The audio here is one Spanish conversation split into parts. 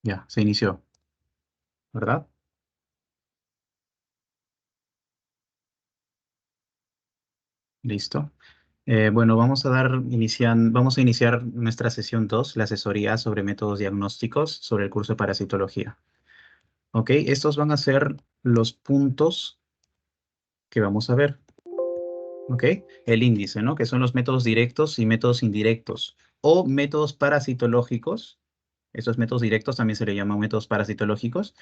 Ya, se inició, ¿verdad? Listo. Bueno, vamos a iniciar nuestra sesión 2, la asesoría sobre métodos diagnósticos sobre el curso de parasitología. ¿Ok? Estos van a ser los puntos que vamos a ver. ¿Ok? El índice, ¿no? Que son los métodos directos y métodos indirectos o métodos parasitológicos. Estos métodos directos también se le llaman métodos parasitológicos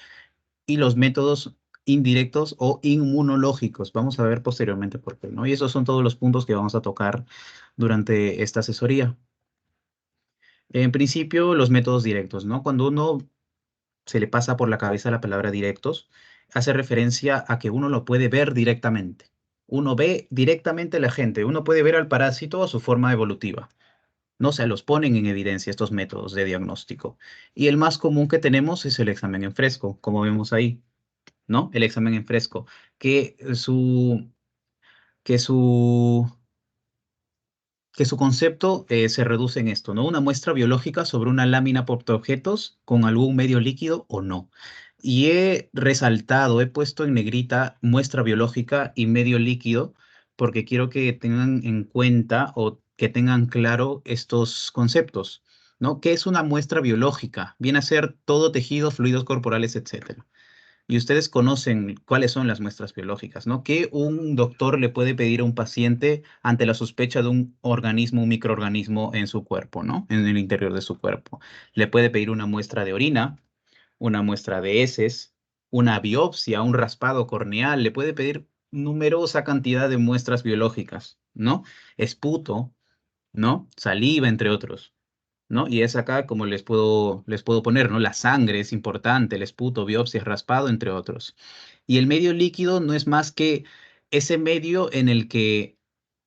y los métodos indirectos o inmunológicos. Vamos a ver posteriormente por qué, ¿no? Y esos son todos los puntos que vamos a tocar durante esta asesoría. En principio, los métodos directos, ¿no? Cuando uno se le pasa por la cabeza la palabra directos, hace referencia a que uno lo puede ver directamente. Uno ve directamente a la gente, uno puede ver al parásito a su forma evolutiva. No se los ponen en evidencia estos métodos de diagnóstico. Y el más común que tenemos es el examen en fresco, como vemos ahí. ¿No? El examen en fresco, que su, que su, que su concepto se reduce en esto, ¿no? Una muestra biológica sobre una lámina portaobjetos con algún medio líquido o no. Y he resaltado, he puesto en negrita muestra biológica y medio líquido porque quiero que tengan en cuenta o que tengan claro estos conceptos, ¿no? ¿Qué es una muestra biológica? Viene a ser todo tejido, fluidos corporales, etcétera. Y ustedes conocen cuáles son las muestras biológicas, ¿no? ¿Qué un doctor le puede pedir a un paciente ante la sospecha de un organismo, un microorganismo en su cuerpo, ¿no? En el interior de su cuerpo. Le puede pedir una muestra de orina, una muestra de heces, una biopsia, un raspado corneal, le puede pedir numerosa cantidad de muestras biológicas, ¿no? Esputo, ¿no? Saliva, entre otros. ¿No? Y es acá como les puedo poner, ¿no? La sangre es importante, el esputo, biopsia, raspado, entre otros. Y el medio líquido no es más que ese medio en el que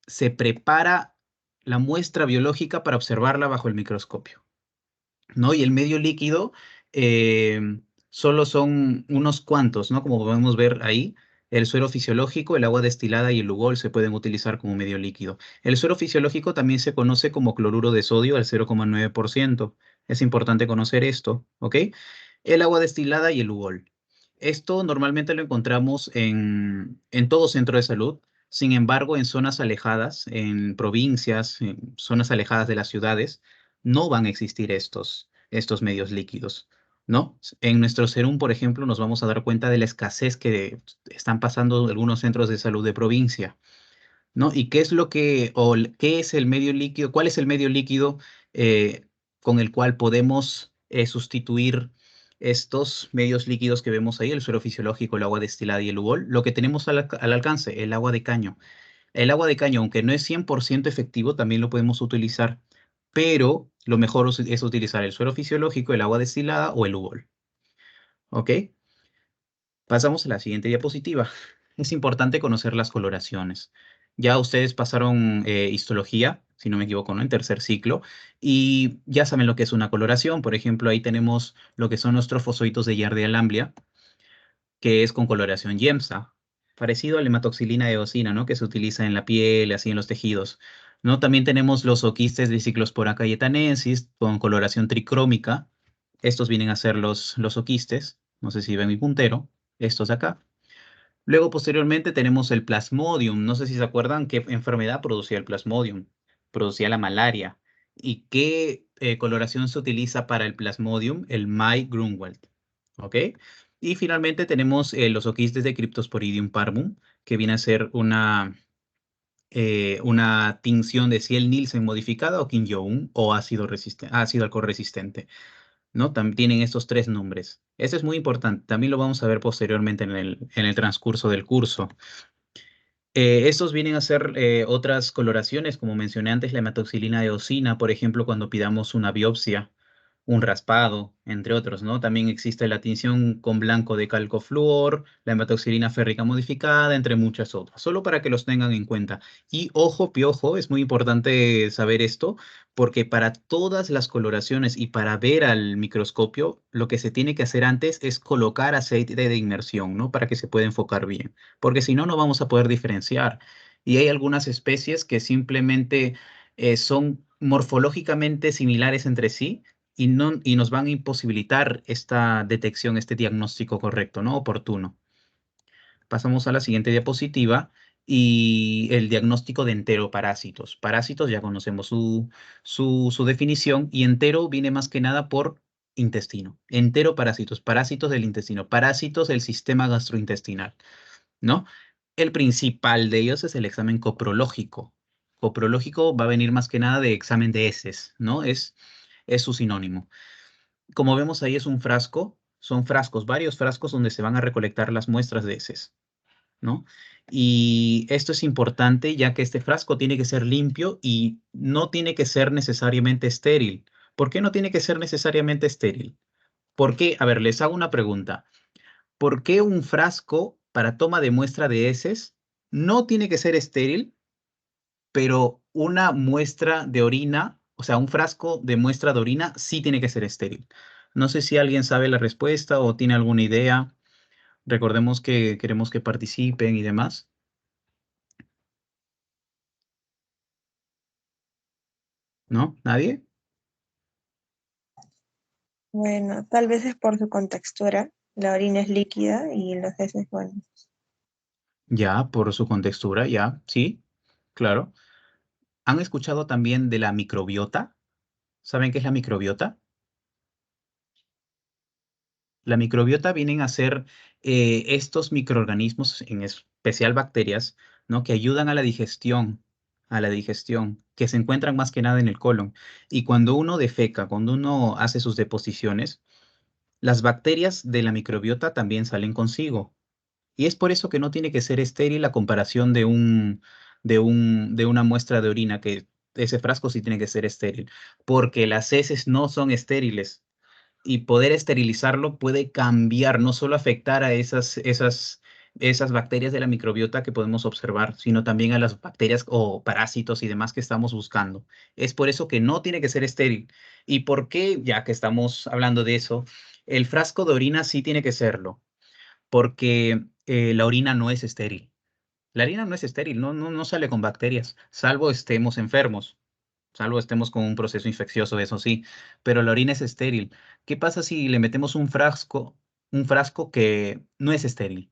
se prepara la muestra biológica para observarla bajo el microscopio, ¿no? Y el medio líquido solo son unos cuantos, ¿no? Como podemos ver ahí, el suero fisiológico, el agua destilada y el Lugol se pueden utilizar como medio líquido. El suero fisiológico también se conoce como cloruro de sodio al 0,9%. Es importante conocer esto, ¿ok? El agua destilada y el Lugol. Esto normalmente lo encontramos en todo centro de salud. Sin embargo, en zonas alejadas, en provincias, en zonas alejadas de las ciudades, no van a existir estos medios líquidos, ¿no? En nuestro serum, por ejemplo, nos vamos a dar cuenta de la escasez que están pasando algunos centros de salud de provincia, ¿no? ¿Y qué es lo que, qué es el medio líquido, cuál es el medio líquido con el cual podemos sustituir estos medios líquidos que vemos ahí, el suero fisiológico, el agua destilada y el ubol? Lo que tenemos al alcance, el agua de caño. El agua de caño, aunque no es 100% efectivo, también lo podemos utilizar, pero lo mejor es utilizar el suero fisiológico, el agua destilada o el ubol. ¿Ok? Pasamos a la siguiente diapositiva. Es importante conocer las coloraciones. Ya ustedes pasaron histología, si no me equivoco, ¿no? En tercer ciclo, y ya saben lo que es una coloración. Por ejemplo, ahí tenemos lo que son los trofosoditos de Giardia lamblia, que es con coloración YEMSA, parecido a la hematoxilina eosina, ¿no? Que se utiliza en la piel, así en los tejidos, ¿no? También tenemos los oquistes de Cyclospora cayetanensis con coloración tricrómica. Estos vienen a ser los oquistes. No sé si ven mi puntero. Estos de acá. Luego, posteriormente, tenemos el Plasmodium. No sé si se acuerdan qué enfermedad producía el Plasmodium. Producía la malaria. ¿Y qué coloración se utiliza para el Plasmodium? El May Grunwald. ¿Ok? Y finalmente tenemos los oquistes de Cryptosporidium parvum, que viene a ser una tinción de Ciel Nielsen modificada o Kim-Jong o ácido alcohol resistente, ¿no? También tienen estos tres nombres. Eso es muy importante. También lo vamos a ver posteriormente en el transcurso del curso. Estos vienen a ser otras coloraciones, como mencioné antes, la hematoxilina eosina, por ejemplo, cuando pidamos una biopsia, un raspado, entre otros, ¿no? También existe la tinción con blanco de calcofluor, la hematoxilina férrica modificada, entre muchas otras, solo para que los tengan en cuenta. Y ojo, piojo, es muy importante saber esto, porque para todas las coloraciones y para ver al microscopio, lo que se tiene que hacer antes es colocar aceite de inmersión, ¿no? Para que se pueda enfocar bien, porque si no, no vamos a poder diferenciar. Y hay algunas especies que simplemente son morfológicamente similares entre sí, y nos van a imposibilitar esta detección, este diagnóstico correcto, ¿no? Oportuno. Pasamos a la siguiente diapositiva y el diagnóstico de enteroparásitos. Parásitos, ya conocemos su definición, y entero viene más que nada por intestino. Enteroparásitos, parásitos del intestino, parásitos del sistema gastrointestinal, ¿no? El principal de ellos es el examen coprológico. Coprológico va a venir más que nada de examen de heces, ¿no? Es su sinónimo. Como vemos ahí es un frasco, son frascos, varios frascos donde se van a recolectar las muestras de heces, ¿no? Y esto es importante ya que este frasco tiene que ser limpio y no tiene que ser necesariamente estéril. ¿Por qué no tiene que ser necesariamente estéril? ¿Por qué? A ver, les hago una pregunta. ¿Por qué un frasco para toma de muestra de heces no tiene que ser estéril, pero una muestra de orina, o sea, un frasco de muestra de orina sí tiene que ser estéril? No sé si alguien sabe la respuesta o tiene alguna idea. Recordemos que queremos que participen y demás. ¿No? ¿Nadie? Bueno, tal vez es por su contextura. La orina es líquida y los heces, bueno. Ya, por su contextura, ya, sí, claro. ¿Han escuchado también de la microbiota? ¿Saben qué es la microbiota? La microbiota vienen a ser estos microorganismos, en especial bacterias, ¿no? Que ayudan a la digestión, que se encuentran más que nada en el colon. Y cuando uno defeca, cuando uno hace sus deposiciones, las bacterias de la microbiota también salen consigo. Y es por eso que no tiene que ser estéril la comparación de una muestra de orina, que ese frasco sí tiene que ser estéril, porque las heces no son estériles y poder esterilizarlo puede cambiar, no solo afectar a esas bacterias de la microbiota que podemos observar, sino también a las bacterias o parásitos y demás que estamos buscando. Es por eso que no tiene que ser estéril. ¿Y por qué, ya que estamos hablando de eso, el frasco de orina sí tiene que serlo? Porque la orina no es estéril. La orina no es estéril, no sale con bacterias, salvo estemos enfermos, salvo estemos con un proceso infeccioso, eso sí, pero la orina es estéril. ¿Qué pasa si le metemos un frasco que no es estéril?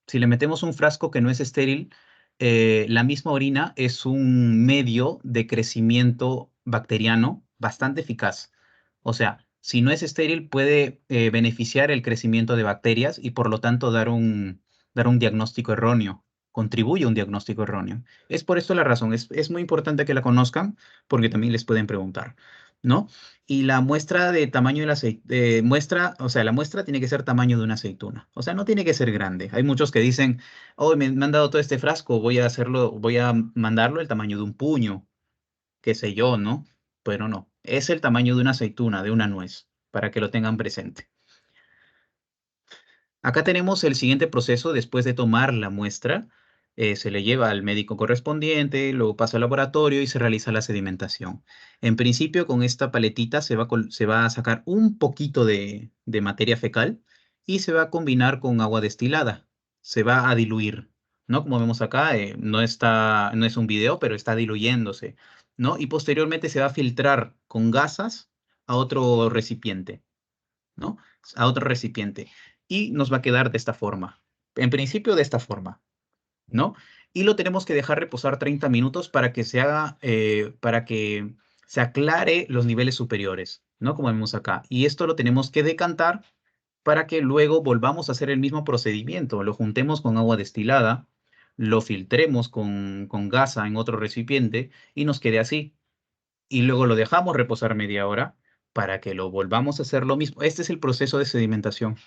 Si le metemos un frasco que no es estéril, la misma orina es un medio de crecimiento bacteriano bastante eficaz. O sea, si no es estéril, puede beneficiar el crecimiento de bacterias y por lo tanto dar un diagnóstico erróneo, contribuye a un diagnóstico erróneo. Es por esto la razón, es muy importante que la conozcan porque también les pueden preguntar, ¿no? Y la muestra de tamaño del aceite, o sea, la muestra tiene que ser tamaño de una aceituna. O sea, no tiene que ser grande. Hay muchos que dicen, oh, me han dado todo este frasco, voy a mandarlo el tamaño de un puño, qué sé yo, ¿no? Pero no, es el tamaño de una aceituna, de una nuez, para que lo tengan presente. Acá tenemos el siguiente proceso después de tomar la muestra. Se le lleva al médico correspondiente, luego pasa al laboratorio y se realiza la sedimentación. En principio, con esta paletita se va a sacar un poquito de materia fecal y se va a combinar con agua destilada. Se va a diluir, ¿no? Como vemos acá, no es un video, pero está diluyéndose, ¿no? Y posteriormente se va a filtrar con gasas a otro recipiente, ¿no? A otro recipiente. Y nos va a quedar de esta forma. En principio, de esta forma, ¿no? Y lo tenemos que dejar reposar 30 minutos para que para que se aclare los niveles superiores, ¿no? Como vemos acá. Y esto lo tenemos que decantar para que luego volvamos a hacer el mismo procedimiento. Lo juntemos con agua destilada, lo filtremos con gasa en otro recipiente y nos quede así y luego lo dejamos reposar media hora para que lo volvamos a hacer lo mismo. Este es el proceso de sedimentación.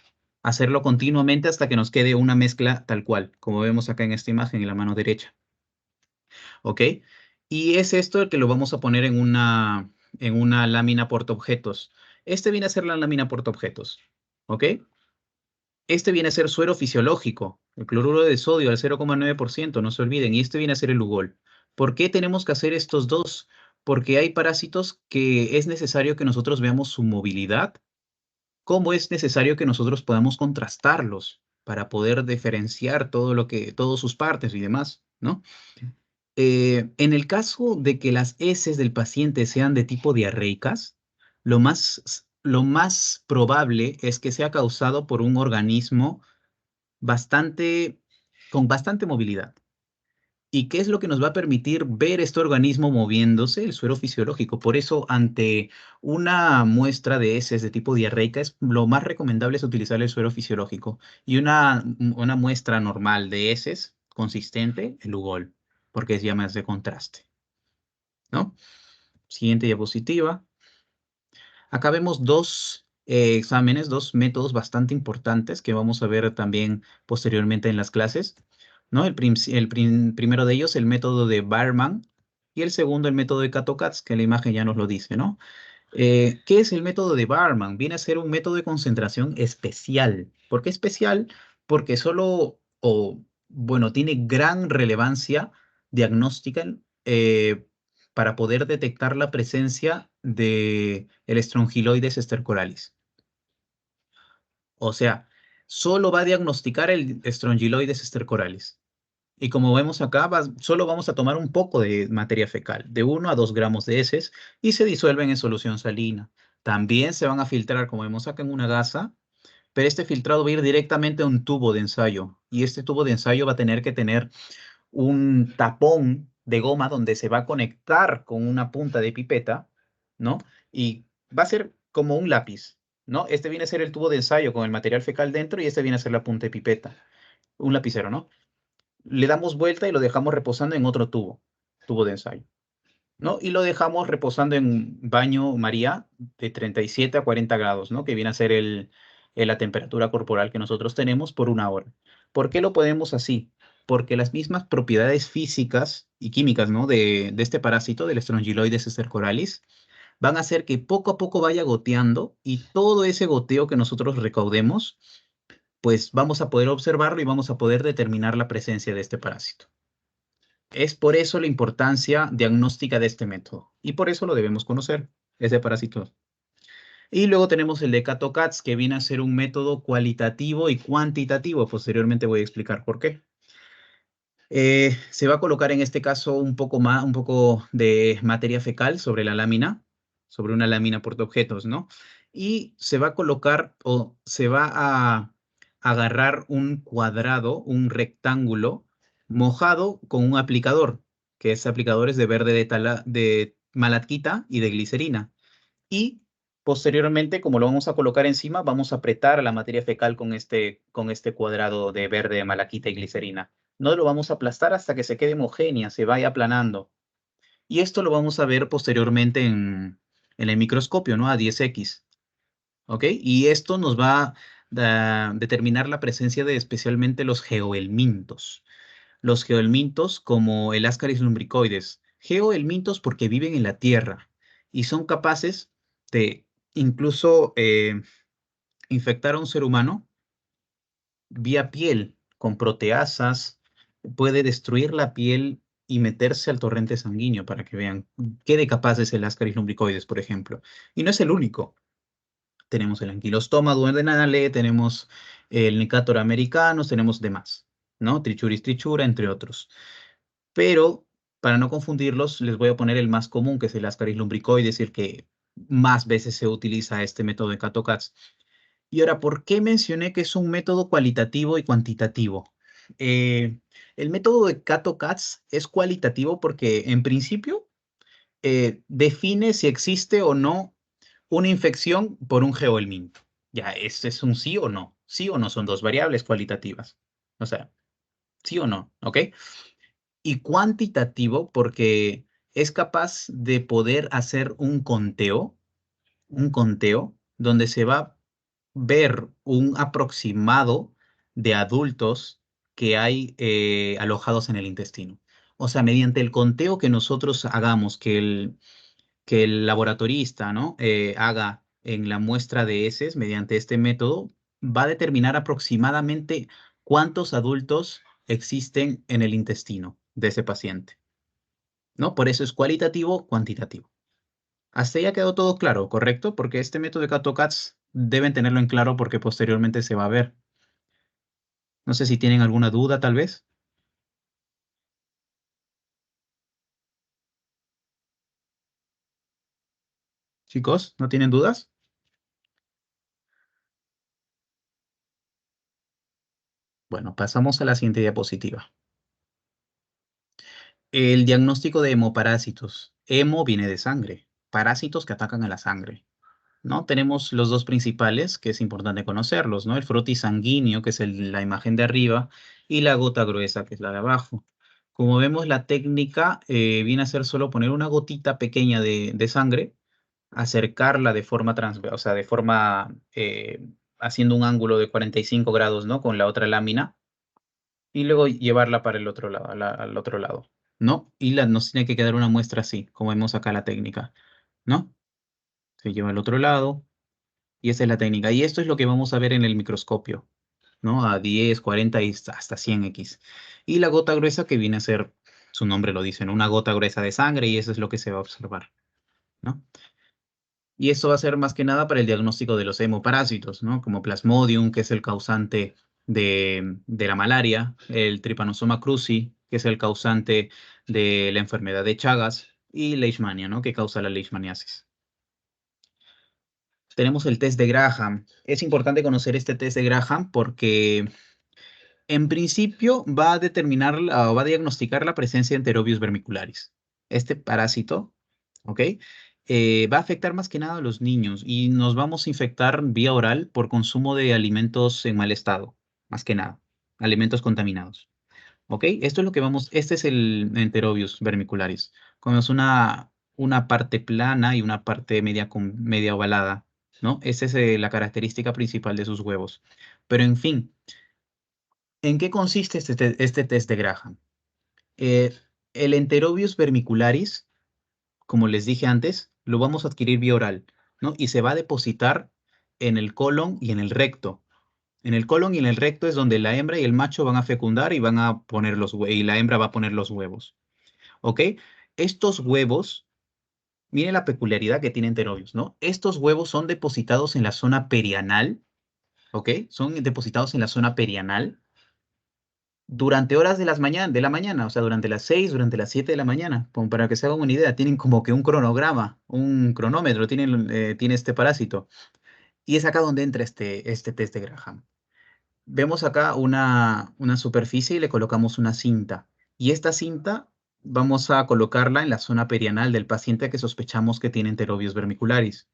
Hacerlo continuamente hasta que nos quede una mezcla tal cual, como vemos acá en esta imagen en la mano derecha. ¿Ok? Y es esto el que lo vamos a poner en una lámina portaobjetos. Este viene a ser la lámina portaobjetos. ¿Ok? Este viene a ser suero fisiológico, el cloruro de sodio al 0,9%, no se olviden, y este viene a ser el Lugol. ¿Por qué tenemos que hacer estos dos? Porque hay parásitos que es necesario que nosotros veamos su movilidad, como es necesario que nosotros podamos contrastarlos para poder diferenciar todas sus partes y demás, ¿no? En el caso de que las heces del paciente sean de tipo diarreicas, lo más probable es que sea causado por un organismo con bastante movilidad. ¿Y qué es lo que nos va a permitir ver este organismo moviéndose? El suero fisiológico. Por eso, ante una muestra de heces de tipo diarreica, lo más recomendable es utilizar el suero fisiológico. Y una muestra normal de heces consistente, el Lugol, porque es ya más de contraste, ¿no? Siguiente diapositiva. Acá vemos dos exámenes, dos métodos bastante importantes que vamos a ver también posteriormente en las clases, ¿no? Primero de ellos, el método de Barman, y el segundo, el método de Kato-Katz, que la imagen ya nos lo dice, ¿no? ¿Qué es el método de Barman? Viene a ser un método de concentración especial. ¿Por qué especial? Porque bueno, tiene gran relevancia diagnóstica para poder detectar la presencia de el estrongiloides estercoralis. O sea, solo va a diagnosticar el estrongiloides estercoralis. Y como vemos acá, solo vamos a tomar un poco de materia fecal, de 1 a 2 gramos de heces, y se disuelven en solución salina. También se van a filtrar, como vemos acá, en una gasa, pero este filtrado va a ir directamente a un tubo de ensayo. Y este tubo de ensayo va a tener que tener un tapón de goma donde se va a conectar con una punta de pipeta, ¿no? Y va a ser como un lápiz, ¿no? Este viene a ser el tubo de ensayo con el material fecal dentro y este viene a ser la punta de pipeta. Un lapicero, ¿no? Le damos vuelta y lo dejamos reposando en otro tubo de ensayo, ¿no? Y lo dejamos reposando en baño María de 37 a 40 grados, ¿no? Que viene a ser la temperatura corporal que nosotros tenemos por 1 hora. ¿Por qué lo podemos así? Porque las mismas propiedades físicas y químicas, ¿no? De este parásito, del Strongyloides estercoralis, van a hacer que poco a poco vaya goteando y todo ese goteo que nosotros recaudemos, pues vamos a poder observarlo y vamos a poder determinar la presencia de este parásito. Es por eso la importancia diagnóstica de este método y por eso lo debemos conocer, ese parásito. Y luego tenemos el de Kato-Katz, que viene a ser un método cualitativo y cuantitativo. Posteriormente voy a explicar por qué. Se va a colocar en este caso un poco de materia fecal sobre la lámina, sobre una lámina portaobjetos, ¿no? Y se va a colocar o se va a agarrar un cuadrado, un rectángulo mojado con un aplicador, que ese aplicador es de verde de malaquita y de glicerina. Y posteriormente, como lo vamos a colocar encima, vamos a apretar la materia fecal con este cuadrado de verde, malaquita y glicerina. No lo vamos a aplastar hasta que se quede homogénea, se vaya aplanando. Y esto lo vamos a ver posteriormente en el microscopio, ¿no? A 10X. ¿Ok? Y esto nos va a determinar la presencia de especialmente los geohelmintos. Los geohelmintos como el Ascaris lumbricoides. Geohelmintos porque viven en la tierra y son capaces de incluso infectar a un ser humano vía piel, con proteasas, puede destruir la piel y meterse al torrente sanguíneo para que vean qué de capaz es el Ascaris lumbricoides, por ejemplo. Y no es el único. Tenemos el Anquilostoma duodenale, tenemos el Necator americanus, tenemos demás, ¿no? Trichuris trichura, entre otros. Pero para no confundirlos, les voy a poner el más común, que es el Ascaris lumbricoides, y el que más veces se utiliza este método de Kato-Katz. Y ahora, ¿por qué mencioné que es un método cualitativo y cuantitativo? Eh, el método de Kato-Katz es cualitativo porque, en principio, define si existe o no una infección por un geohelminto. Ya, ¿este es un sí o no? Sí o no son dos variables cualitativas. O sea, sí o no, ¿ok? Y cuantitativo porque es capaz de poder hacer un conteo donde se va a ver un aproximado de adultos que hay alojados en el intestino. O sea, mediante el conteo que nosotros hagamos, que el laboratorista, ¿no? Haga en la muestra de heces mediante este método, va a determinar aproximadamente cuántos adultos existen en el intestino de ese paciente, ¿no? Por eso es cualitativo, cuantitativo. Hasta ahí ha quedado todo claro, ¿correcto? Porque este método de Kato-Katz deben tenerlo en claro porque posteriormente se va a ver. No sé si tienen alguna duda, tal vez. Chicos, ¿no tienen dudas? Bueno, pasamos a la siguiente diapositiva. El diagnóstico de hemoparásitos. Hemo viene de sangre. Parásitos que atacan a la sangre, ¿no? Tenemos los dos principales, que es importante conocerlos, ¿no? El frotis sanguíneo, que es la imagen de arriba, y la gota gruesa, que es la de abajo. Como vemos, la técnica viene a ser solo poner una gotita pequeña de sangre, acercarla de forma o sea, de forma haciendo un ángulo de 45 grados, ¿no? Con la otra lámina, y luego llevarla para el otro lado, al otro lado, ¿no? Y nos tiene que quedar una muestra así, como vemos acá la técnica, ¿no? Se lleva al otro lado. Y esa es la técnica. Y esto es lo que vamos a ver en el microscopio, ¿no? A 10, 40 y hasta 100x. Y la gota gruesa que viene a ser, su nombre lo dice, ¿no? Una gota gruesa de sangre y eso es lo que se va a observar, ¿no? Y esto va a ser más que nada para el diagnóstico de los hemoparásitos, ¿no? Como Plasmodium, que es el causante de la malaria, el Trypanosoma cruzi, que es el causante de la enfermedad de Chagas, y Leishmania, ¿no? Que causa la leishmaniasis. Tenemos el test de Graham. Es importante conocer este test de Graham porque en principio va a determinar o va a diagnosticar la presencia de Enterobius vermicularis. Este parásito, ¿ok? Va a afectar más que nada a los niños y nos vamos a infectar vía oral por consumo de alimentos en mal estado, más que nada, alimentos contaminados. ¿Ok? Esto es lo que vamos, este es el Enterobius vermicularis. Comemos una parte plana y una parte media, media ovalada, ¿no? Esa es la característica principal de sus huevos. Pero en fin, ¿en qué consiste este test de Graham? Eh, el Enterobius vermicularis, como les dije antes, lo vamos a adquirir vía oral, ¿no? Y se va a depositar en el colon y en el recto. En el colon y en el recto es donde la hembra y el macho van a fecundar y van a poner y la hembra va a poner los huevos. ¿Ok? Estos huevos, miren la peculiaridad que tienen Enterobius, ¿no? Estos huevos son depositados en la zona perianal, ¿ok? Son depositados en la zona perianal durante horas de la mañana, o sea, durante las 6, durante las 7 de la mañana, como para que se hagan una idea, tienen como que un cronograma, un cronómetro, tiene este parásito. Y es acá donde entra este test de Graham. Vemos acá una superficie y le colocamos una cinta. Y esta cinta vamos a colocarla en la zona perianal del paciente que sospechamos que tiene Enterobius vermicularis.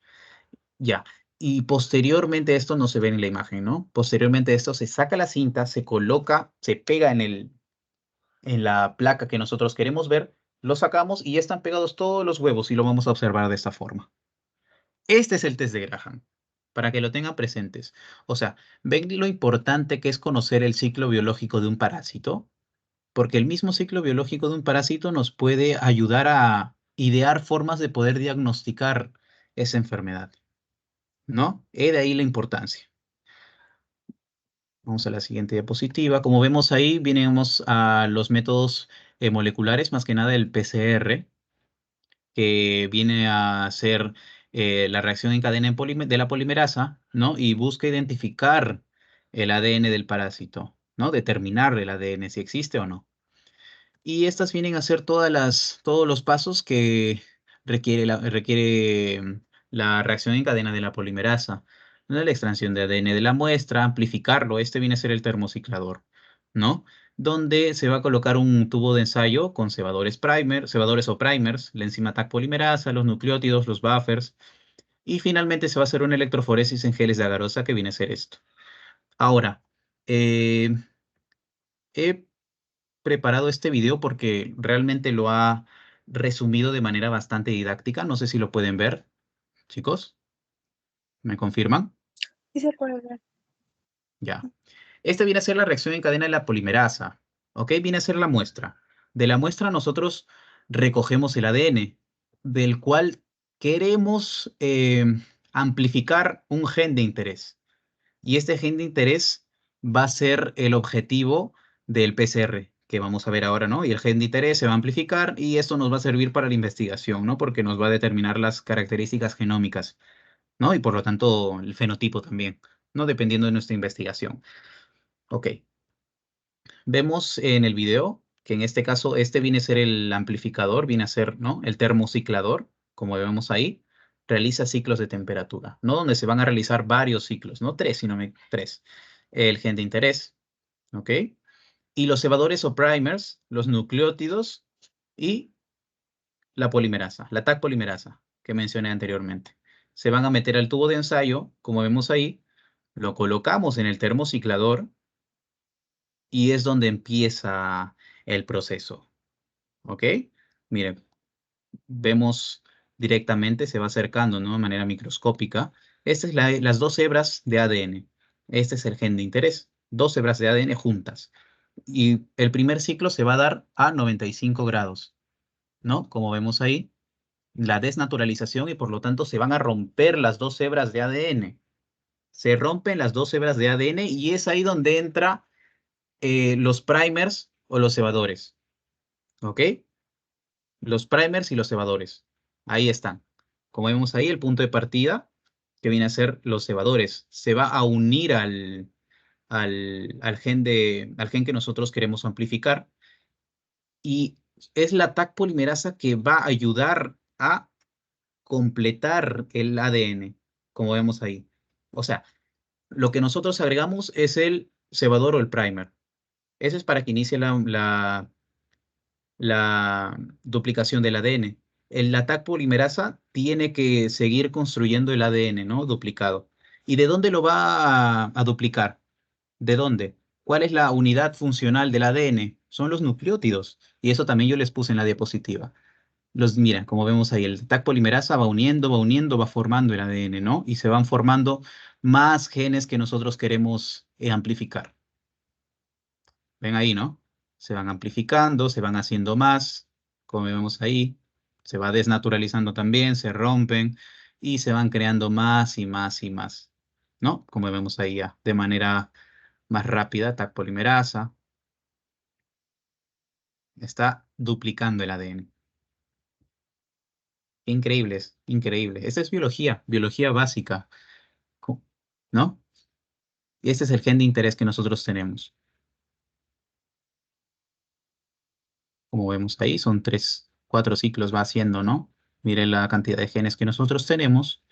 Ya. Y posteriormente esto no se ve en la imagen, ¿no? Posteriormente esto se saca la cinta, se coloca, se pega en la placa que nosotros queremos ver, lo sacamos y ya están pegados todos los huevos y lo vamos a observar de esta forma. Este es el test de Graham, para que lo tengan presentes. O sea, ven lo importante que es conocer el ciclo biológico de un parásito, porque el mismo ciclo biológico de un parásito nos puede ayudar a idear formas de poder diagnosticar esa enfermedad, ¿no? De ahí la importancia. Vamos a la siguiente diapositiva. Como vemos ahí, venimos a los métodos moleculares, más que nada el PCR, que viene a ser la reacción en cadena de la polimerasa, ¿no? Y busca identificar el ADN del parásito, ¿no? Determinar el ADN si existe o no. Y estas vienen a ser todos los pasos que requiere la reacción en cadena de la polimerasa, ¿no? La extracción de ADN de la muestra, amplificarlo, este viene a ser el termociclador, ¿no? Donde se va a colocar un tubo de ensayo con cebadores o primers, la enzima Taq polimerasa, los nucleótidos, los buffers, y finalmente se va a hacer una electroforesis en geles de agarosa que viene a ser esto. Ahora, eh, he preparado este video porque realmente lo ha resumido de manera bastante didáctica. No sé si lo pueden ver, chicos. ¿Me confirman? Sí se puede ver. Ya. Esta viene a ser la reacción en cadena de la polimerasa. ¿Ok? Viene a ser la muestra. De la muestra nosotros recogemos el ADN, del cual queremos amplificar un gen de interés. Y este gen de interés va a ser el objetivo del PCR, que vamos a ver ahora, ¿no? Y el gen de interés se va a amplificar y esto nos va a servir para la investigación, ¿no? Porque nos va a determinar las características genómicas, ¿no? Y por lo tanto el fenotipo también, ¿no? Dependiendo de nuestra investigación. Ok. Vemos en el video que en este caso este viene a ser el amplificador, viene a ser, ¿no? El termociclador, como vemos ahí. realiza ciclos de temperatura, ¿no? Donde se van a realizar varios ciclos, no 3, sino 3. El gen de interés, ¿ok? Y los cebadores o primers, los nucleótidos y la polimerasa, la Taq polimerasa que mencioné anteriormente. Se van a meter al tubo de ensayo, como vemos ahí, lo colocamos en el termociclador y es donde empieza el proceso, ¿ok? Miren, vemos directamente, se va acercando, ¿no? De manera microscópica. Estas es las dos hebras de ADN. Este es el gen de interés. Dos hebras de ADN juntas. Y el primer ciclo se va a dar a 95 grados, ¿no? Como vemos ahí, la desnaturalización y por lo tanto se van a romper las dos hebras de ADN. Se rompen las dos hebras de ADN y es ahí donde entra los primers o los cebadores, ¿ok? Los primers y los cebadores. Ahí están. Como vemos ahí, el punto de partida, que viene a ser los cebadores, se va a unir al gen que nosotros queremos amplificar y es la Taq polimerasa que va a ayudar a completar el ADN, como vemos ahí. O sea, lo que nosotros agregamos es el cebador o el primer. Eso es para que inicie la duplicación del ADN. La Taq polimerasa tiene que seguir construyendo el ADN, ¿no? Duplicado. ¿Y de dónde lo va a duplicar? ¿De dónde? ¿Cuál es la unidad funcional del ADN? Son los nucleótidos. Y eso también yo les puse en la diapositiva. Mira, como vemos ahí, el Taq polimerasa va uniendo, va formando el ADN, ¿no? Y se van formando más genes que nosotros queremos amplificar. Ven ahí, ¿no? Se van amplificando, se van haciendo más, como vemos ahí, se va desnaturalizando también, se rompen y se van creando más y más y más, ¿no? Como vemos ahí ya, de manera más rápida, Taq polimerasa está duplicando el ADN. Increíble, es increíble. Esta es biología, biología básica, ¿no? Y este es el gen de interés que nosotros tenemos. Como vemos ahí, son 3, 4 ciclos va haciendo, ¿no? Mire la cantidad de genes que nosotros tenemos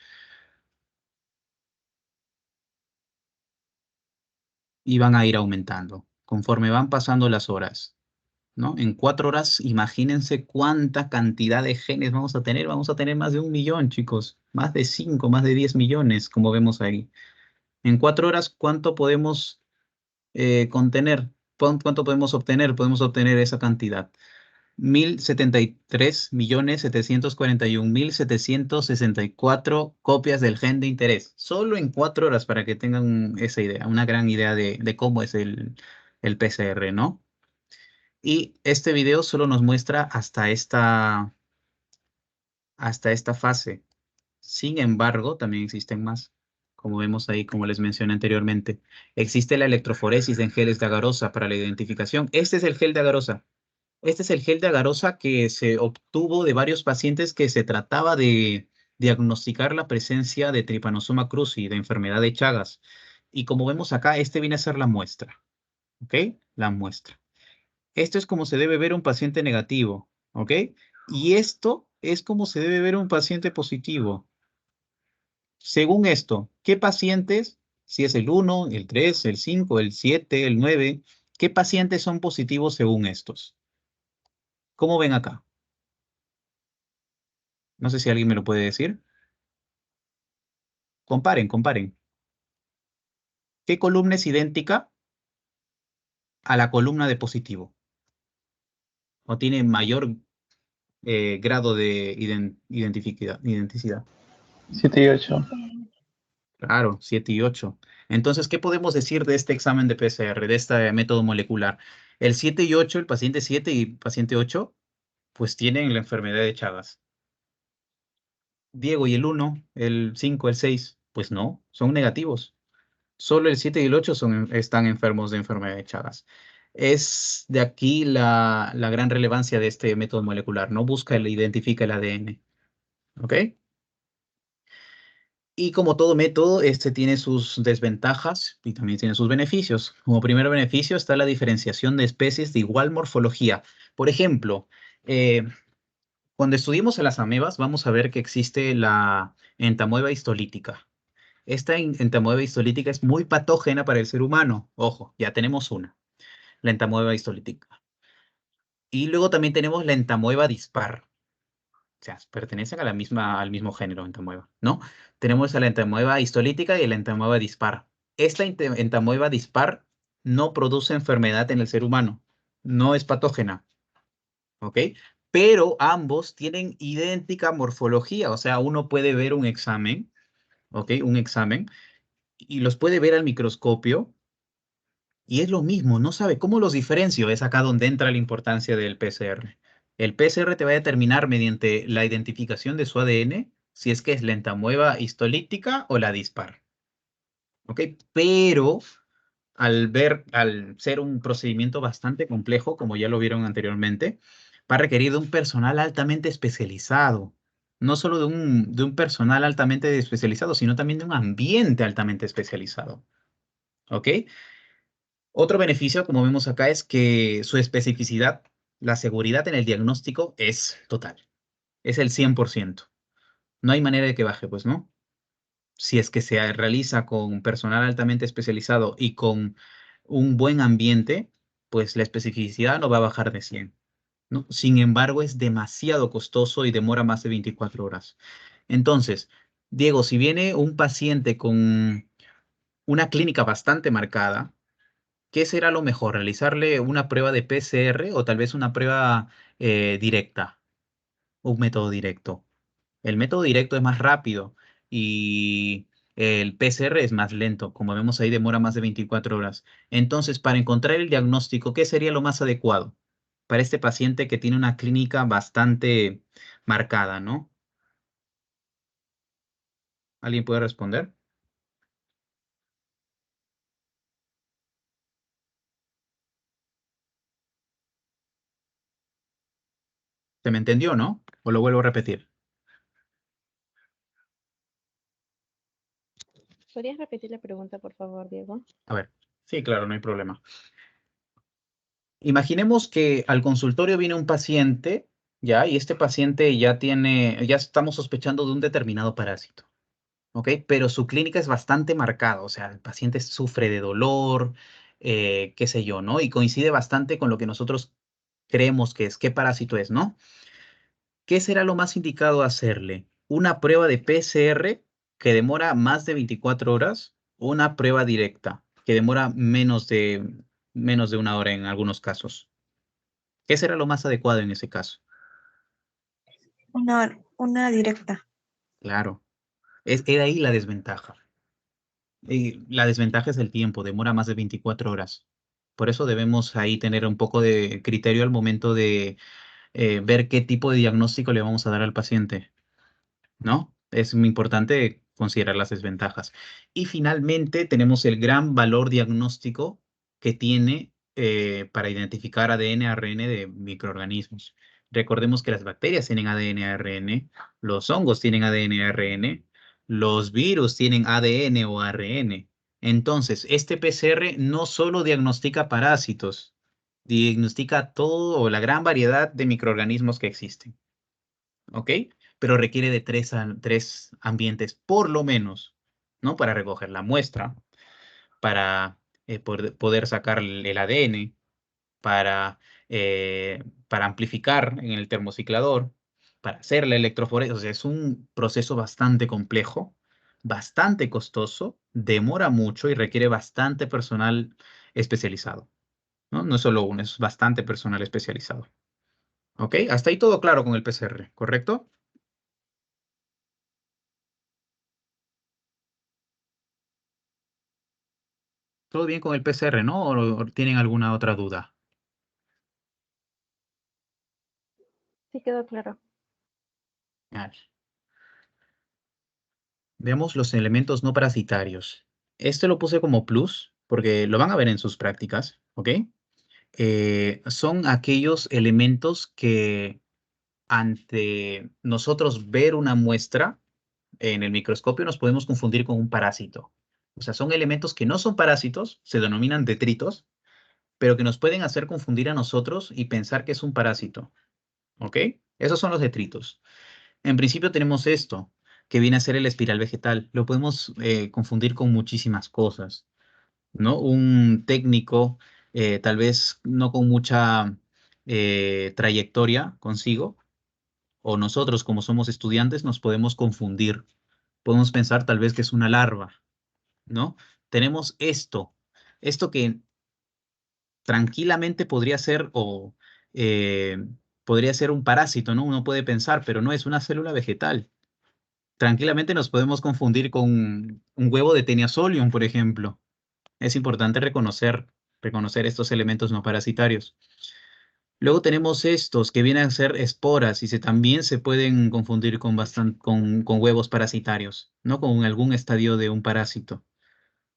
y van a ir aumentando conforme van pasando las horas, ¿no? En 4 horas, imagínense cuánta cantidad de genes vamos a tener. Vamos a tener más de 1 millón, chicos. Más de 5, más de 10 millones, como vemos ahí. En 4 horas, ¿cuánto podemos contener? ¿Cuánto podemos obtener? Podemos obtener esa cantidad. 1.073.741.764 copias del gen de interés. Solo en 4 horas para que tengan esa idea, una gran idea de cómo es el PCR, ¿no? Y este video solo nos muestra hasta esta fase. Sin embargo, también existen más. Como vemos ahí, como les mencioné anteriormente. Existe la electroforesis en geles de agarosa para la identificación. Este es el gel de agarosa. Este es el gel de agarosa que se obtuvo de varios pacientes que se trataba de diagnosticar la presencia de Trypanosoma cruzi, de enfermedad de Chagas. Y como vemos acá, este viene a ser la muestra. ¿Ok? La muestra. Esto es como se debe ver un paciente negativo. ¿Ok? Y esto es como se debe ver un paciente positivo. Según esto, ¿qué pacientes, si es el 1, el 3, el 5, el 7, el 9, qué pacientes son positivos según estos? ¿Cómo ven acá? No sé si alguien me lo puede decir. Comparen, comparen. ¿Qué columna es idéntica a la columna de positivo? ¿O tiene mayor grado de identicidad? 7 y 8. Claro, 7 y 8. Entonces, ¿qué podemos decir de este examen de PCR, de este método molecular? El 7 y 8, el paciente 7 y paciente 8, pues tienen la enfermedad de Chagas. Diego y el 1, el 5, el 6, pues no, son negativos. Solo el 7 y el 8 están enfermos de enfermedad de Chagas. Es de aquí la gran relevancia de este método molecular. No busca e identifica el ADN. ¿Ok? Y como todo método, este tiene sus desventajas y también tiene sus beneficios. Como primer beneficio está la diferenciación de especies de igual morfología. Por ejemplo, eh, Cuando estudiemos a las amebas, vamos a ver que existe la entamoeba histolítica. Esta entamoeba histolítica es muy patógena para el ser humano. Ojo, ya tenemos una, la entamoeba histolítica. Y luego también tenemos la entamoeba dispar. O sea, pertenecen a al mismo género entamoeba, ¿no? Tenemos a la entamoeba histolítica y la entamoeba dispar. Esta entamoeba dispar no produce enfermedad en el ser humano, no es patógena, ¿ok? Pero ambos tienen idéntica morfología, o sea, uno puede ver un examen, ¿ok? Un examen, y los puede ver al microscopio, y es lo mismo, no sabe cómo los diferencio, es acá donde entra la importancia del PCR. El PCR te va a determinar mediante la identificación de su ADN si es que es la entamoeba histolítica o la dispar, ¿ok? Pero al ser un procedimiento bastante complejo, como ya lo vieron anteriormente, va a requerir de un personal altamente especializado. No solo de un personal altamente especializado, sino también de un ambiente altamente especializado. ¿Ok? Otro beneficio, como vemos acá, es que su especificidad, la seguridad en el diagnóstico es total. Es el 100%. No hay manera de que baje, pues, ¿no? Si es que se realiza con personal altamente especializado y con un buen ambiente, pues la especificidad no va a bajar de 100, ¿no? Sin embargo, es demasiado costoso y demora más de 24 horas. Entonces, Diego, si viene un paciente con una clínica bastante marcada, ¿qué será lo mejor? ¿Realizarle una prueba de PCR o tal vez una prueba directa? Un método directo. El método directo es más rápido y el PCR es más lento. Como vemos ahí, demora más de 24 horas. Entonces, para encontrar el diagnóstico, ¿qué sería lo más adecuado para este paciente que tiene una clínica bastante marcada, ¿no? ¿Alguien puede responder? ¿Se me entendió, no? ¿O lo vuelvo a repetir? ¿Podrías repetir la pregunta, por favor, Diego? A ver, sí, claro, no hay problema. Imaginemos que al consultorio viene un paciente, ¿ya? Y este paciente ya estamos sospechando de un determinado parásito, ¿ok? Pero su clínica es bastante marcada, o sea, el paciente sufre de dolor, qué sé yo, ¿no? Y coincide bastante con lo que nosotros creemos que es, qué parásito es, ¿no? ¿Qué será lo más indicado hacerle? ¿Una prueba de PCR que demora más de 24 horas o una prueba directa que demora menos de una hora en algunos casos? ¿Qué será lo más adecuado en ese caso? Una directa. Claro, era ahí la desventaja. Y la desventaja es el tiempo, demora más de 24 horas. Por eso debemos ahí tener un poco de criterio al momento de ver qué tipo de diagnóstico le vamos a dar al paciente, ¿no? Es muy importante considerar las desventajas. Y finalmente tenemos el gran valor diagnóstico que tiene para identificar ADN, ARN de microorganismos. Recordemos que las bacterias tienen ADN, ARN, los hongos tienen ADN, ARN, los virus tienen ADN o ARN. Entonces, este PCR no solo diagnostica parásitos, diagnostica todo o la gran variedad de microorganismos que existen. ¿Ok? Pero requiere de tres ambientes por lo menos, ¿no? Para recoger la muestra, para poder sacar el ADN, para, para amplificar en el termociclador, para hacer la electroforesis. O sea, es un proceso bastante complejo, bastante costoso, demora mucho y requiere bastante personal especializado, ¿no? No es solo uno, es bastante personal especializado. ¿Ok? Hasta ahí todo claro con el PCR, ¿correcto? Todo bien con el PCR, ¿no? ¿O tienen alguna otra duda? Sí, quedó claro. A ver, veamos los elementos no parasitarios. Este lo puse como plus porque lo van a ver en sus prácticas, ¿ok? Son aquellos elementos que ante nosotros ver una muestra en el microscopio nos podemos confundir con un parásito. O sea, son elementos que no son parásitos, se denominan detritos, pero que nos pueden hacer confundir a nosotros y pensar que es un parásito, ¿ok? Esos son los detritos. En principio tenemos esto, que viene a ser el espiral vegetal. Lo podemos confundir con muchísimas cosas, ¿no? Un técnico, tal vez no con mucha trayectoria consigo, o nosotros como somos estudiantes nos podemos confundir. Podemos pensar tal vez que es una larva, ¿no? Tenemos esto que tranquilamente podría ser o podría ser un parásito, ¿no? Uno puede pensar, pero no es una célula vegetal. Tranquilamente nos podemos confundir con un huevo de Teniasolium, por ejemplo. Es importante reconocer estos elementos no parasitarios. Luego tenemos estos que vienen a ser esporas y también se pueden confundir con huevos parasitarios, ¿no? Con algún estadio de un parásito.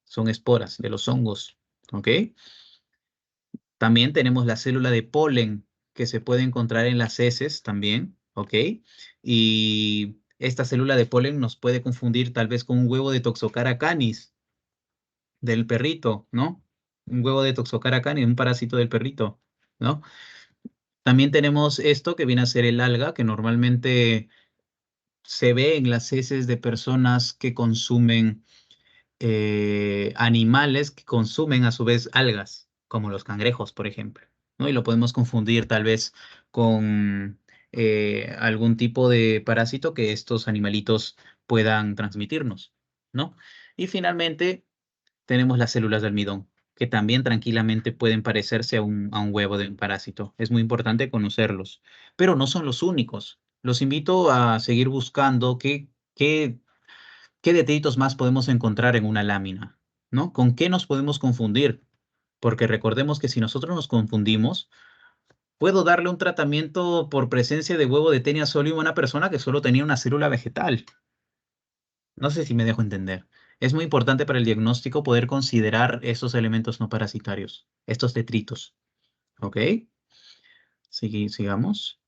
Son esporas de los hongos, ¿ok? También tenemos la célula de polen que se puede encontrar en las heces también, ¿ok? Y esta célula de polen nos puede confundir tal vez con un huevo de Toxocara canis del perrito, ¿no? Un huevo de Toxocara canis, un parásito del perrito, ¿no? También tenemos esto que viene a ser el alga, que normalmente se ve en las heces de personas que consumen animales que consumen a su vez algas, como los cangrejos, por ejemplo, ¿no? Y lo podemos confundir tal vez con algún tipo de parásito que estos animalitos puedan transmitirnos, ¿no? Y finalmente tenemos las células de almidón, que también tranquilamente pueden parecerse a un huevo de un parásito. Es muy importante conocerlos, pero no son los únicos. Los invito a seguir buscando qué detallitos más podemos encontrar en una lámina, ¿no? ¿Con qué nos podemos confundir? Porque recordemos que si nosotros nos confundimos, puedo darle un tratamiento por presencia de huevo de Taenia solium a una persona que solo tenía una célula vegetal. No sé si me dejo entender. Es muy importante para el diagnóstico poder considerar esos elementos no parasitarios, estos detritos. ¿Ok? Sigamos.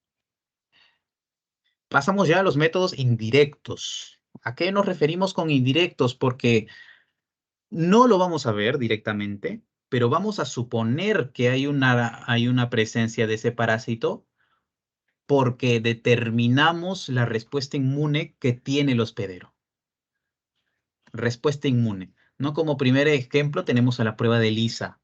Pasamos ya a los métodos indirectos. ¿A qué nos referimos con indirectos? Porque no lo vamos a ver directamente, pero vamos a suponer que hay una presencia de ese parásito porque determinamos la respuesta inmune que tiene el hospedero. Respuesta inmune. ¿No? Como primer ejemplo tenemos a la prueba de ELISA,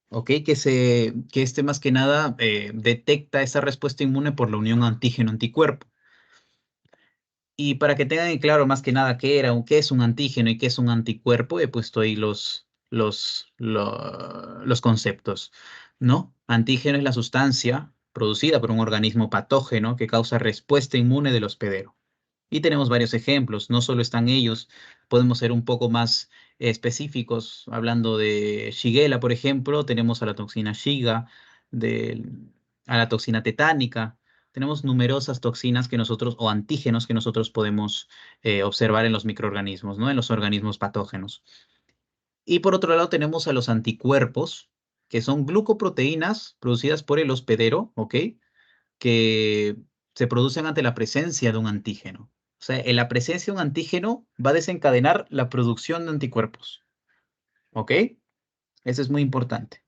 ¿ok? Que este más que nada detecta esa respuesta inmune por la unión antígeno-anticuerpo. Y para que tengan en claro más que nada qué es un antígeno y qué es un anticuerpo, he puesto ahí los conceptos, ¿no? Antígeno es la sustancia producida por un organismo patógeno que causa respuesta inmune del hospedero. Y tenemos varios ejemplos, no solo están ellos, podemos ser un poco más específicos, hablando de Shigella, por ejemplo, tenemos a la toxina Shiga, a la toxina tetánica, tenemos numerosas toxinas que nosotros, o antígenos que nosotros podemos observar en los microorganismos, ¿no? En los organismos patógenos. Y por otro lado tenemos a los anticuerpos, que son glucoproteínas producidas por el hospedero, ¿ok? Que se producen ante la presencia de un antígeno. O sea, en la presencia de un antígeno va a desencadenar la producción de anticuerpos, ¿ok? Eso es muy importante.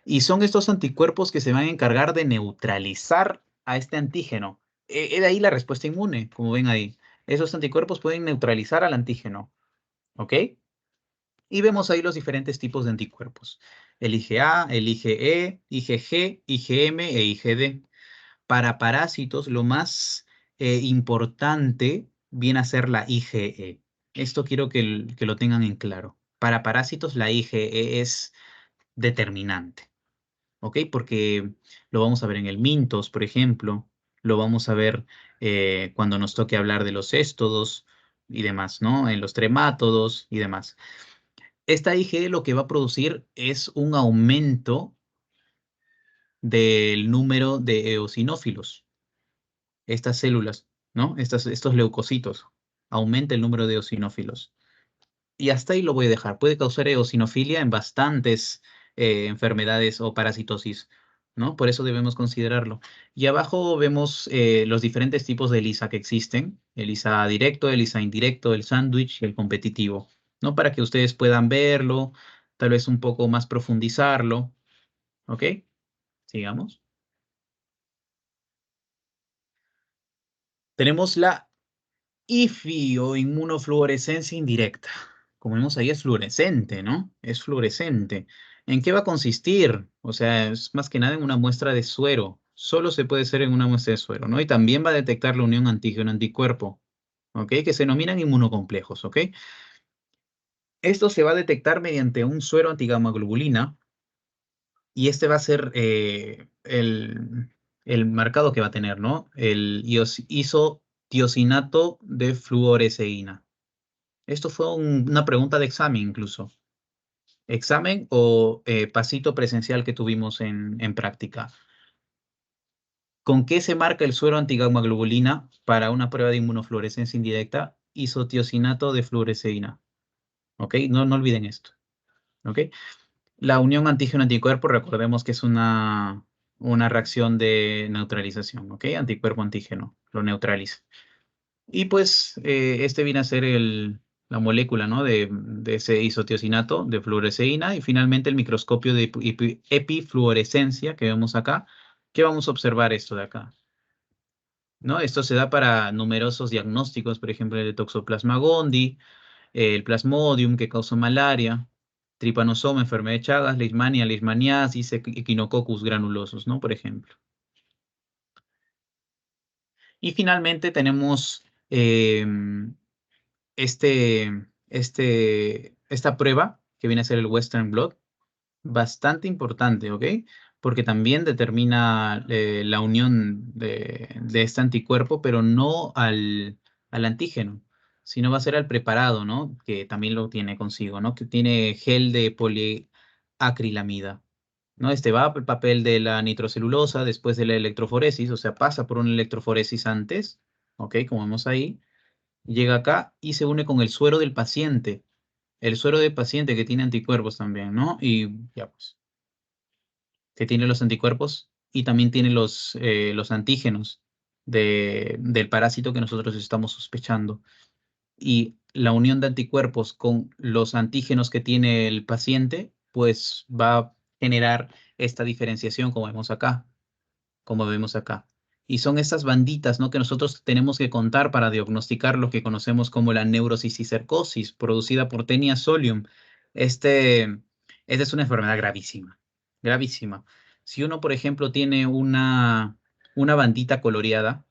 Y son estos anticuerpos que se van a encargar de neutralizar a este antígeno. De ahí la respuesta inmune, como ven ahí. Esos anticuerpos pueden neutralizar al antígeno, ¿ok? Y vemos ahí los diferentes tipos de anticuerpos. El IgA, el IgE, IgG, IgM e IgD. Para parásitos, lo más importante viene a ser la IgE. Esto quiero que lo tengan en claro. Para parásitos, la IgE es determinante. ¿Ok? Porque lo vamos a ver en el Mintos, por ejemplo, lo vamos a ver cuando nos toque hablar de los éstodos y demás, ¿no? En los tremátodos y demás. Esta IgE lo que va a producir es un aumento del número de eosinófilos, estas células, ¿no? Estos leucocitos, aumenta el número de eosinófilos. Y hasta ahí lo voy a dejar. Puede causar eosinofilia en bastantes enfermedades o parasitosis, ¿no? Por eso debemos considerarlo. Y abajo vemos los diferentes tipos de ELISA que existen. ELISA directo, ELISA indirecto, el sándwich y el competitivo, ¿no? Para que ustedes puedan verlo, tal vez un poco más profundizarlo, ¿ok? Sigamos. Tenemos la IFI o inmunofluorescencia indirecta. Como vemos ahí es fluorescente, ¿no? Es fluorescente. ¿En qué va a consistir? O sea, es más que nada en una muestra de suero. Solo se puede hacer en una muestra de suero, ¿no? Y también va a detectar la unión antígeno-anticuerpo, ¿ok? Que se denominan inmunocomplejos, ¿ok? Esto se va a detectar mediante un suero antigamma-globulina y este va a ser el marcado que va a tener, ¿no? El isotiosinato de fluoresceína. Esto fue una pregunta de examen incluso. Examen o pasito presencial que tuvimos en práctica. ¿Con qué se marca el suero antigamma-globulina para una prueba de inmunofluorescencia indirecta? Isotiosinato de fluoresceína. ¿Ok? No olviden esto. ¿Ok? La unión antígeno-anticuerpo, recordemos que es una reacción de neutralización, ¿ok? Anticuerpo-antígeno, lo neutraliza. Y pues este viene a ser la molécula, ¿no? De ese isotiosinato de fluoresceína y finalmente el microscopio de epifluorescencia que vemos acá, que vamos a observar esto de acá, ¿no? Esto se da para numerosos diagnósticos, por ejemplo, el de Toxoplasma gondii, el Plasmodium que causa malaria, Trypanosoma, enfermedad de Chagas, leishmaniasis, Echinococcus granulosos, ¿no? Por ejemplo. Y finalmente tenemos esta prueba que viene a ser el Western Blot, bastante importante, ¿ok? Porque también determina la unión de este anticuerpo, pero no al antígeno, sino va a ser al preparado, ¿no? Que también lo tiene consigo, ¿no? Que tiene gel de poliacrilamida, ¿no? Este va al papel de la nitrocelulosa después de la electroforesis, o sea, pasa por una electroforesis antes, ¿ok? Como vemos ahí, llega acá y se une con el suero del paciente. El suero del paciente que tiene anticuerpos también, ¿no? Y ya pues que tiene los anticuerpos y también tiene los antígenos del parásito que nosotros estamos sospechando. Y la unión de anticuerpos con los antígenos que tiene el paciente, pues va a generar esta diferenciación como vemos acá, como vemos acá. Y son estas banditas, ¿no? Que nosotros tenemos que contar para diagnosticar lo que conocemos como la neurocisticercosis, producida por Taenia solium. Esta es una enfermedad gravísima, gravísima. Si uno, por ejemplo, tiene una bandita coloreada,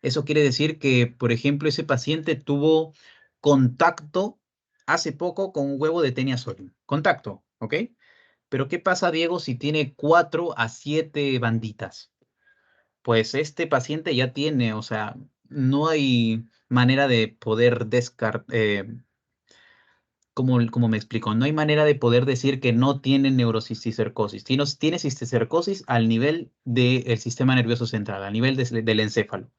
eso quiere decir que, por ejemplo, ese paciente tuvo contacto hace poco con un huevo de Taenia solium. Contacto, ¿ok? Pero ¿qué pasa, Diego, si tiene 4 a 7 banditas? Pues este paciente ya tiene, o sea, no hay manera de poder como me explico, no hay manera de poder decir que no tiene neurocisticercosis. Tiene cisticercosis al nivel del sistema nervioso central, al nivel del encéfalo.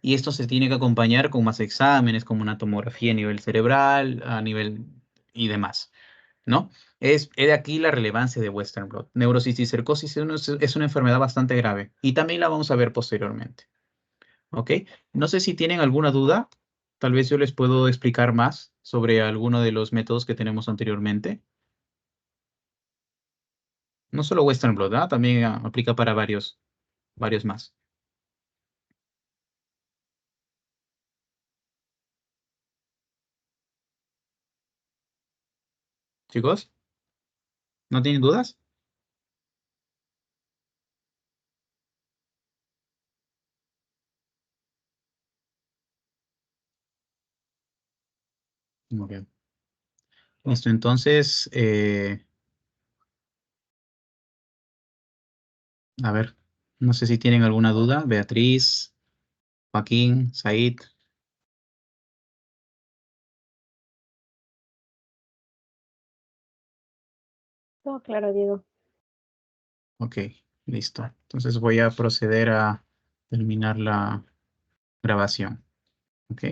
Y esto se tiene que acompañar con más exámenes, como una tomografía a nivel cerebral, a nivel y demás, ¿no? Es de aquí la relevancia de Western blot. Neurocisticercosis es una enfermedad bastante grave y también la vamos a ver posteriormente. ¿Ok? No sé si tienen alguna duda. Tal vez yo les puedo explicar más sobre alguno de los métodos que tenemos anteriormente. No solo Western blot, ¿ah? También aplica para varios más. Chicos, ¿no tienen dudas? Muy bien. Listo, entonces, a ver, no sé si tienen alguna duda. Beatriz, Joaquín, Said. Todo claro, Diego. Ok, listo. Entonces voy a proceder a terminar la grabación. Ok.